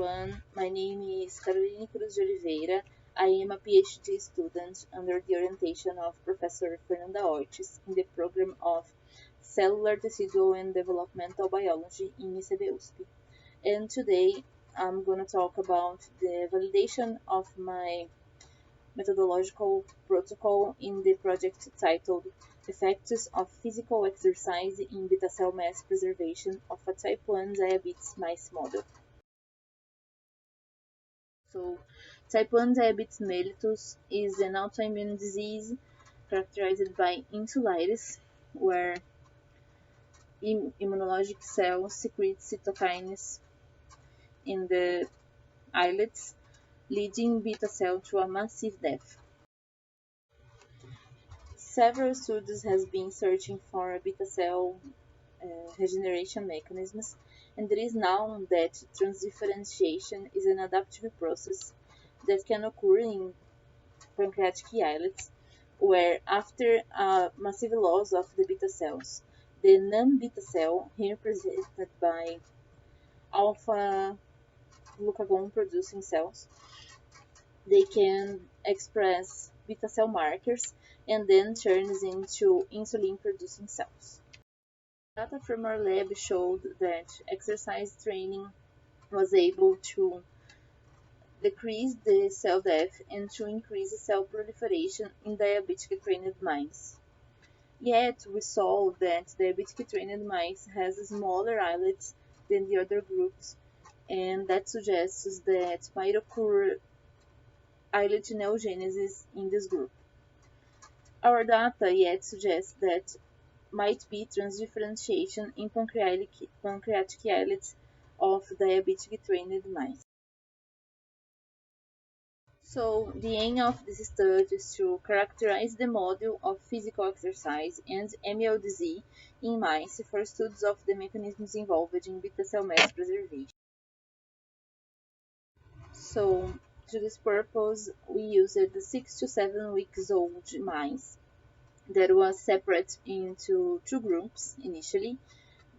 everyone, my name is Cruz de Oliveira. I am a PhD student under the orientation of Professor Fernanda Ortiz in the program of Cellular, Tecidual and Developmental Biology in ICB-USP. And today I'm going to talk about the validation of my methodological protocol in the project titled Effects of Physical Exercise in Beta Cell Mass Preservation of a Type 1 Diabetes Mice Model. So, type 1 diabetes mellitus is an autoimmune disease characterized by insulitis, where immunologic cells secrete cytokines in the islets, leading beta cell to a massive death. Several studies have been searching for beta cell regeneration mechanisms, and it is known that transdifferentiation is an adaptive process that can occur in pancreatic islets, where after a massive loss of the beta cells, the non-beta cell, represented by alpha glucagon producing cells, they can express beta cell markers and then turns into insulin producing cells. Data from our lab showed that exercise training was able to decrease the cell death and to increase cell proliferation in diabetic trained mice. Yet we saw that diabetic trained mice has smaller islets than the other groups, and that suggests that might occur islet neogenesis in this group. Our data yet suggests that might be transdifferentiation in pancreatic islets of diabetic trained mice. So, the aim of this study is to characterize the model of physical exercise and MLDZ in mice for studies of the mechanisms involved in beta cell mass preservation. So, to this purpose, we used the 6 to 7 weeks old mice that was separate into two groups initially,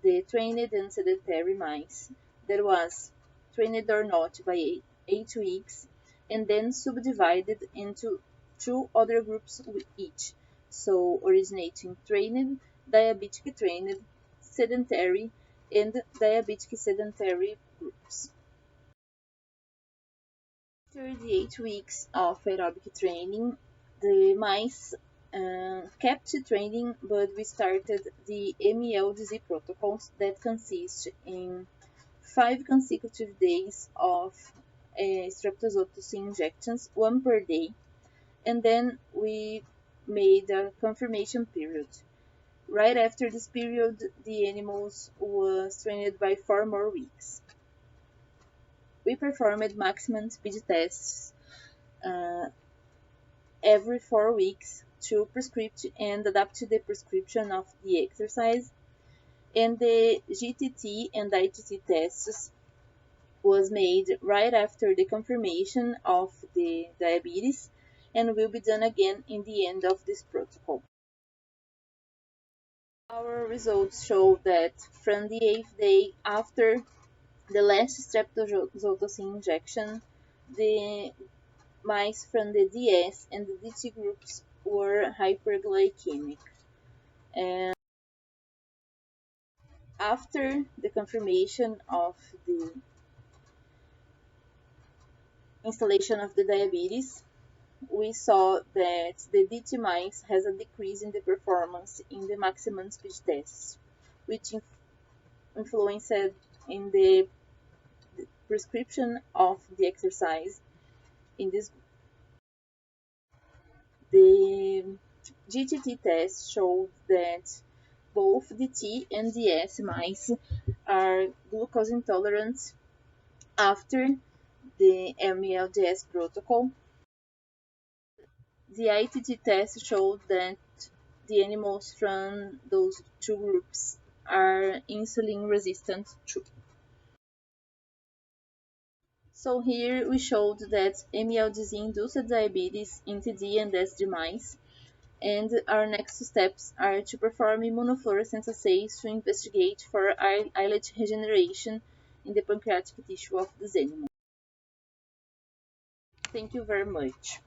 the trained and sedentary mice that was trained or not by 8 weeks, and then subdivided into two other groups each, so originating trained, diabetic trained, sedentary, and diabetic sedentary groups. After the 8 weeks of aerobic training, the mice kept training, but we started the MLDZ protocols that consist in 5 consecutive days of streptozotocin injections, 1 per day, and then we made a confirmation period. Right after this period, the animals was trained by 4 more weeks. We performed maximum speed tests every 4 weeks to prescribe and adapt the prescription of the exercise, and the GTT and ITT tests was made right after the confirmation of the diabetes and will be done again in the end of this protocol. Our results show that from the 8th day after the last streptozotocin injection, the mice from the DS and the DT groups were hyperglycemic. And after the confirmation of the installation of the diabetes, we saw that the DT mice has a decrease in the performance in the maximum speed tests, which influenced in the prescription of the exercise in this group. The GTT test showed that both DT and DS mice are glucose intolerant after the MLDZ protocol. The ITT test showed that the animals from those two groups are insulin resistant too. So here we showed that MLDZ induced diabetes in TD and SD mice, and our next steps are to perform immunofluorescence assays to investigate for islet regeneration in the pancreatic tissue of this animal. Thank you very much.